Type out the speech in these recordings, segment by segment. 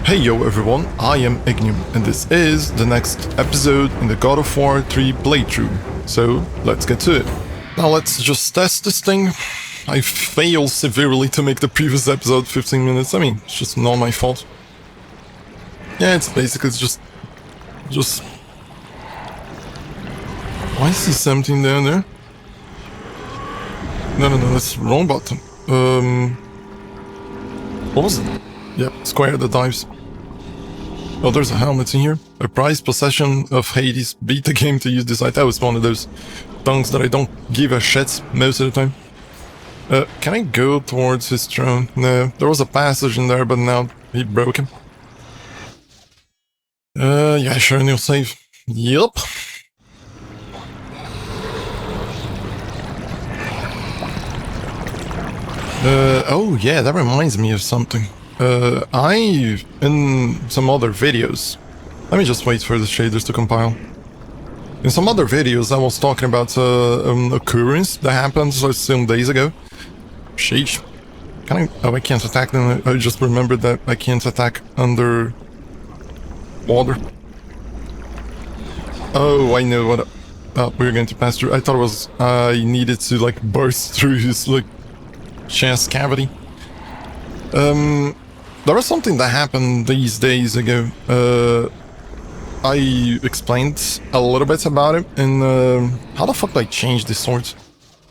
Hey yo everyone, I am Ignium, and this is the next episode in the God of War 3 playthrough. So, let's get to it. Now let's just test this thing. I failed severely to make the previous episode 15 minutes. I mean, it's just not my fault. Yeah, it's basically just... Why is there something down there? No, that's the wrong button. What was it? Yep, square that dives. Oh, there's a helmet in here. A prized possession of Hades. Beat the game to use this item. That was one of those things that I don't give a shit most of the time. Can I go towards his throne? No, there was a passage in there, but now he broke him. Yeah, sure, new save. Yup. Oh yeah, that reminds me of something. In some other videos, let me just wait for the shaders to compile. In some other videos, I was talking about an occurrence that happened some days ago. Sheesh. Can I? Oh, I can't attack them. I just remembered that I can't attack under water. Oh, I know what. We're going to pass through. I thought it was I needed to like burst through his like chest cavity. There was something that happened these days ago. I explained a little bit about it, and how the fuck do I change this sword?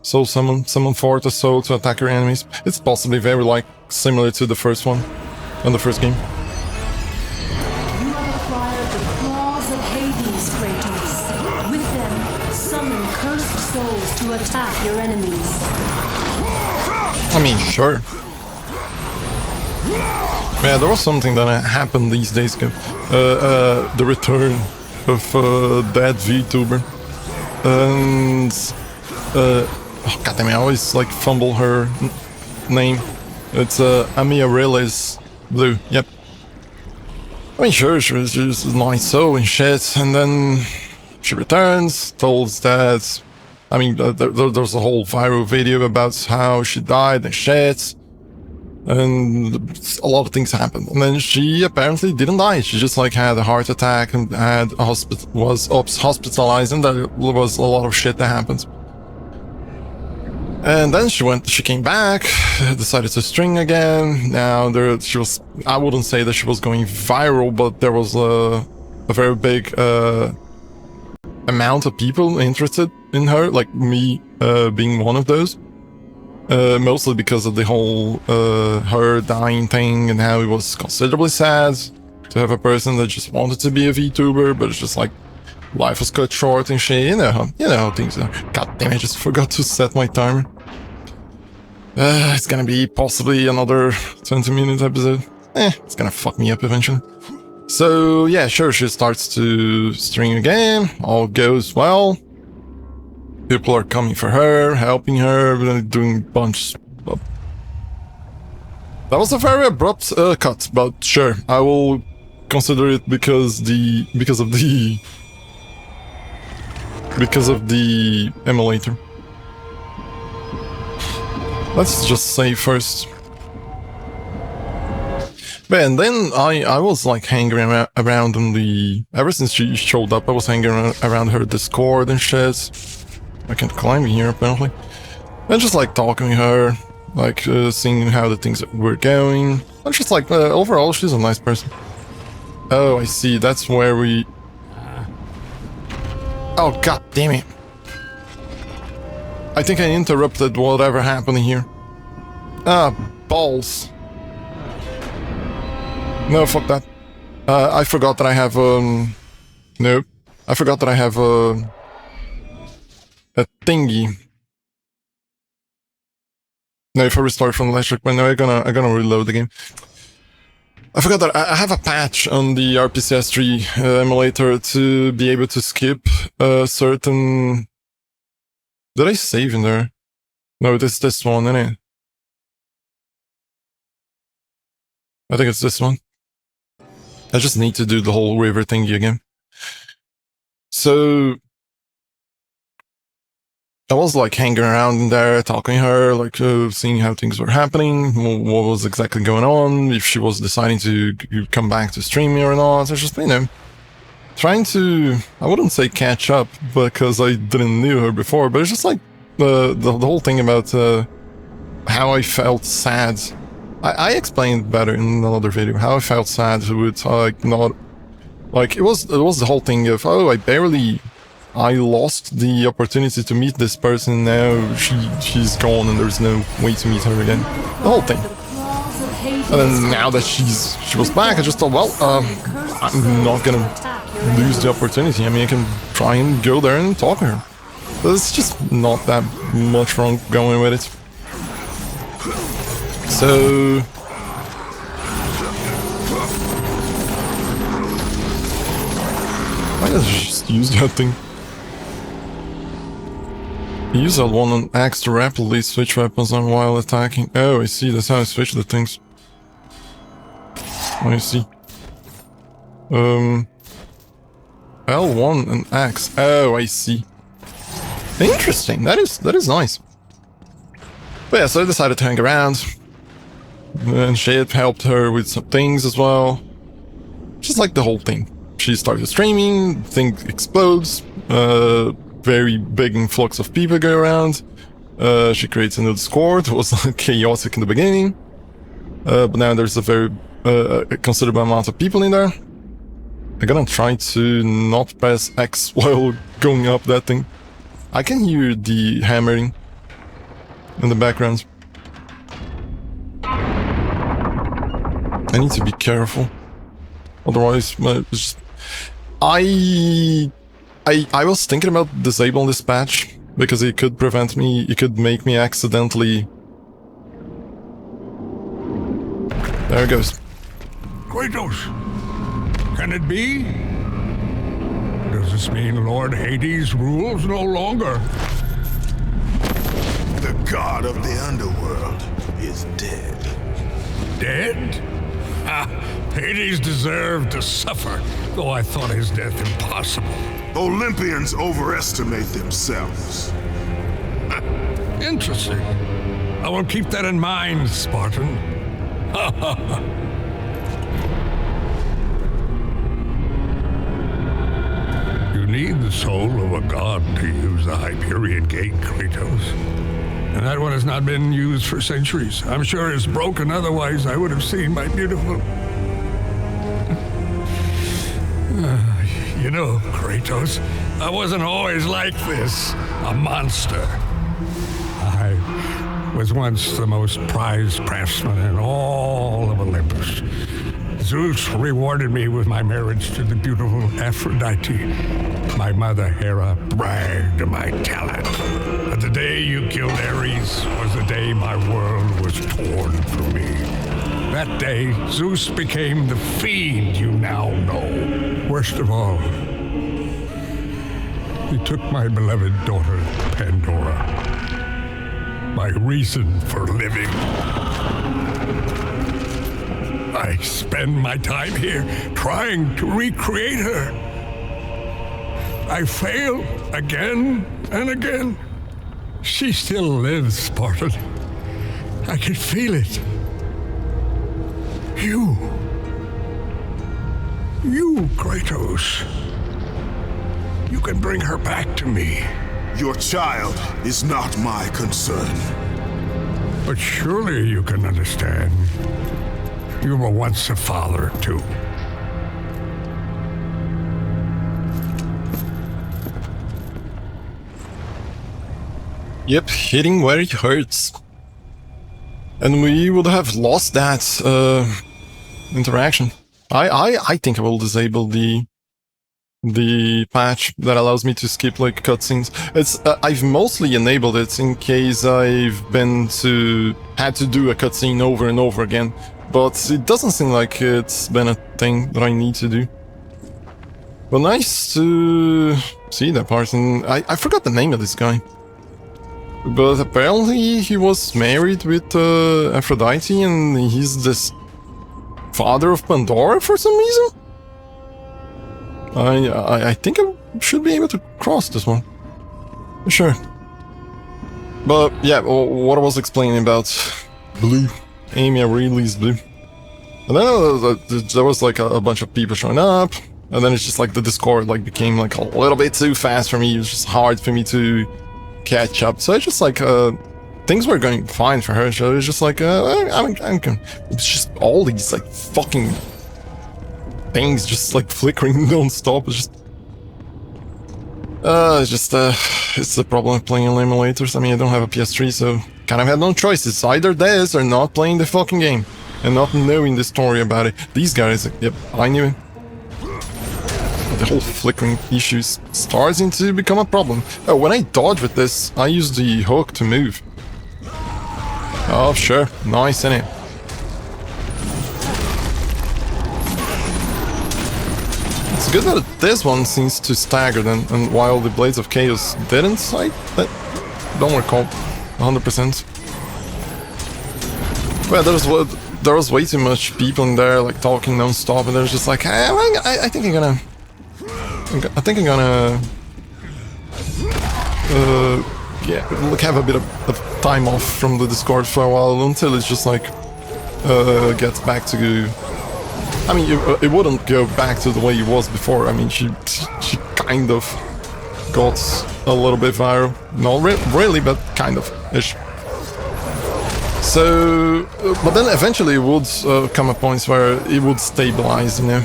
So summon forth a soul to attack your enemies. It's possibly very like similar to the first one, on the first game. You have acquired the claws of Hades, Kratos. With them, summon cursed souls to attack your enemies. I mean, sure. Yeah, there was something that happened these days ago. The return of that VTuber. And... oh, goddammit, I always like fumble her name. It's Amaryllis Blue, yep. I mean, sure, she was just a nice soul and shit, and then she returns, told that... I mean, there's a whole viral video about how she died and shit. And a lot of things happened, and then she apparently didn't die. She just like had a heart attack and was hospitalized, and there was a lot of shit that happened. And then she came back, decided to string again. Now she was, I wouldn't say that she was going viral, but there was a very big amount of people interested in her, like me being one of those. Mostly because of the whole her dying thing, and how it was considerably sad to have a person that just wanted to be a VTuber, but it's just like life was cut short and shit. You know how things are. God damn, I just forgot to set my timer. It's gonna be possibly another 20-minute episode. It's gonna fuck me up eventually. So yeah, sure, she starts to string again. All goes well. People are coming for her, helping her, doing bunch of... That was a very abrupt cut, but sure, I will consider it because of the emulator. Let's just save first. But and then I was like hanging around on the... Ever since she showed up, I was hanging around her Discord and shit. I can't climb in here, apparently. And just like talking to her, like seeing how the things were going. And just like, overall, she's a nice person. Oh, I see, that's where we... Oh, god damn it. I think I interrupted whatever happened here. Ah, balls. No, fuck that. I forgot that I have, no. I forgot that I have, a thingy. No, if I restart from the electric, but no, I'm gonna reload the game. I forgot that I have a patch on the RPCS3 emulator to be able to skip a certain... Did I save in there? No, it's this one, isn't it? I think it's this one. I just need to do the whole river thingy again. So... I was like hanging around in there, talking to her, like seeing how things were happening, what was exactly going on, if she was deciding to come back to stream me or not. I just, trying to, I wouldn't say catch up because I didn't knew her before, but it's just like the whole thing about how I felt sad. I explained better in another video how I felt sad with like not, like it was the whole thing of, oh, I lost the opportunity to meet this person. Now she's gone and there's no way to meet her again. The whole thing. And then now that she was back, I just thought, well, I'm not gonna lose the opportunity. I mean, I can try and go there and talk to her. But it's just not that much wrong going with it. So why does she just use that thing? Use L1 on X to rapidly switch weapons on while attacking. Oh, I see. That's how I switch the things. I see. L1 and X. Oh, I see. Interesting. That is nice. But yeah, so I decided to hang around. And shit helped her with some things as well. Just like the whole thing. She started streaming, thing explodes, very big influx of people go around. She creates a new Discord. It was chaotic in the beginning. But now there's a very considerable amount of people in there. I'm gonna try to not press X while going up that thing. I can hear the hammering in the background. I need to be careful. Otherwise, I was thinking about disabling this patch because it could prevent me, it could make me accidentally... There it goes. Kratos, can it be? Does this mean Lord Hades rules no longer? The god of the underworld is dead. Dead? Ah, Hades deserved to suffer, though I thought his death impossible. Olympians overestimate themselves. Interesting. I will keep that in mind, Spartan. You need the soul of a god to use the Hyperion Gate, Kratos. And that one has not been used for centuries. I'm sure it's broken, otherwise I would have seen my beautiful... You know, Kratos, I wasn't always like this, a monster. I was once the most prized craftsman in all of Olympus. Zeus rewarded me with my marriage to the beautiful Aphrodite. My mother, Hera, bragged of my talent. But the day you killed Ares was the day my world was torn from me. That day, Zeus became the fiend you now know. Worst of all, he took my beloved daughter, Pandora. My reason for living. I spend my time here trying to recreate her. I fail again and again. She still lives, Spartan. I can feel it. You, Kratos. You can bring her back to me. Your child is not my concern. But surely you can understand. You were once a father, too. Yep, hitting where it hurts. And we would have lost that interaction. I think I will disable the patch that allows me to skip like cutscenes. It's I've mostly enabled it in case I've had to do a cutscene over and over again, but it doesn't seem like it's been a thing that I need to do. But nice to see that part, and I forgot the name of this guy. But apparently he was married with Aphrodite, and he's this father of Pandora for some reason. I think I should be able to cross this one. Sure. But yeah, what I was explaining about Blue, Amy released Blue. And then there was like a bunch of people showing up, and then it's just like the Discord like became like a little bit too fast for me. It was just hard for me to catch up. So it's just like things were going fine for her. So it's just like it's just all these like fucking things just like flickering non-stop. It's just it's the problem of playing on emulators. I mean, I don't have a PS3, so kind of had no choice. It's either this or not playing the fucking game and not knowing the story about it. These guys, yep, I knew it. The whole flickering issues starting to become a problem. Oh, when I dodge with this, I use the hook to move. Oh, sure. Nice, innit? It's good that this one seems to stagger then, and while the Blades of Chaos didn't, I don't recall 100%. Well, there was way too much people in there, like, talking non-stop, and there's just like, hey, I think I'm gonna... yeah, like have a bit of time off from the Discord for a while until it's just like gets back to. I mean, it wouldn't go back to the way it was before. I mean, she kind of got a little bit viral, not really, but kind of ish. So, but then eventually it would come a point where it would stabilize, you know.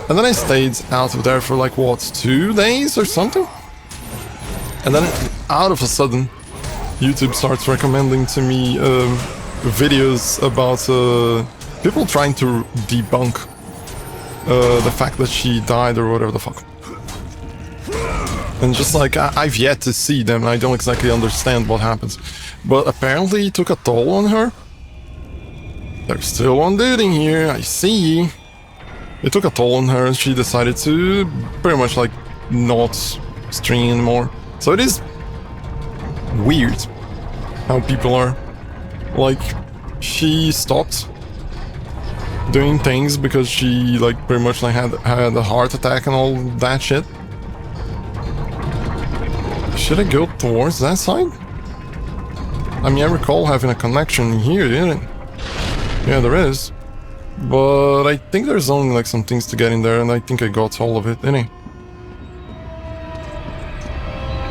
And then I stayed out of there for like, what, 2 days or something? And then, out of a sudden, YouTube starts recommending to me videos about people trying to debunk the fact that she died or whatever the fuck. And just like, I've yet to see them, I don't exactly understand what happens. But apparently it took a toll on her. There's still one dude in here, I see. It took a toll on her and she decided to pretty much like not stream anymore. So it is weird how people are. Like, she stopped doing things because she like pretty much like had a heart attack and all that shit. Should I go towards that side? I mean, I recall having a connection here, didn't it? Yeah, there is. But I think there's only like some things to get in there, and I think I got all of it, didn't I?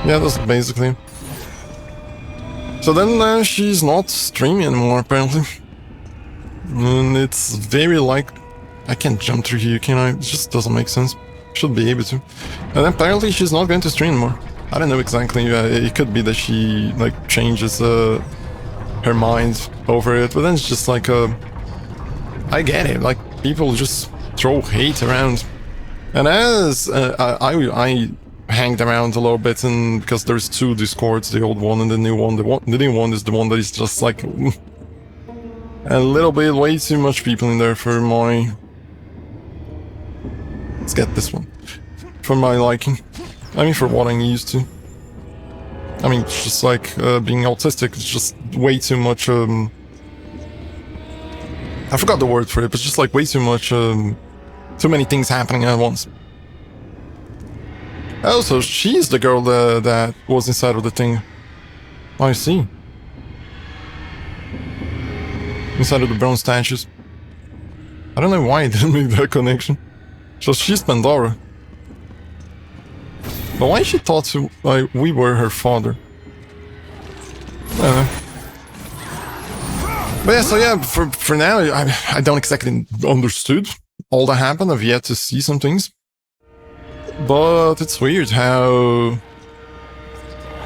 Yeah, that's basically. So then she's not streaming anymore, apparently. And it's very like... I can't jump through here, can I? It just doesn't make sense. Should be able to. And apparently she's not going to stream anymore. I don't know exactly, it could be that she like changes her mind over it, but then it's just like I get it, like people just throw hate around. And as I hanged around a little bit, and because there's 2 Discords, the old one and the new one. The new one is the one that is just like a little bit way too much people in there for my... Let's get this one. For my liking. I mean, for what I'm used to. I mean, it's just like being autistic, it's just way too much... I forgot the word for it, but just like way too much... too many things happening at once. Oh, so she's the girl that was inside of the thing. I see. Inside of the bronze statues. I don't know why I didn't make that connection. So she's Pandora. But why she thought we were her father? I don't know. But yeah, so yeah, for now, I don't exactly understood all that happened. I've yet to see some things. But it's weird how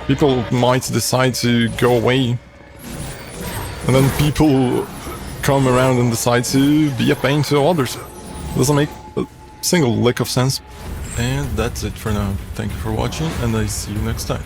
people might decide to go away, and then people come around and decide to be a pain to others. Doesn't make a single lick of sense. And that's it for now. Thank you for watching, and I see you next time.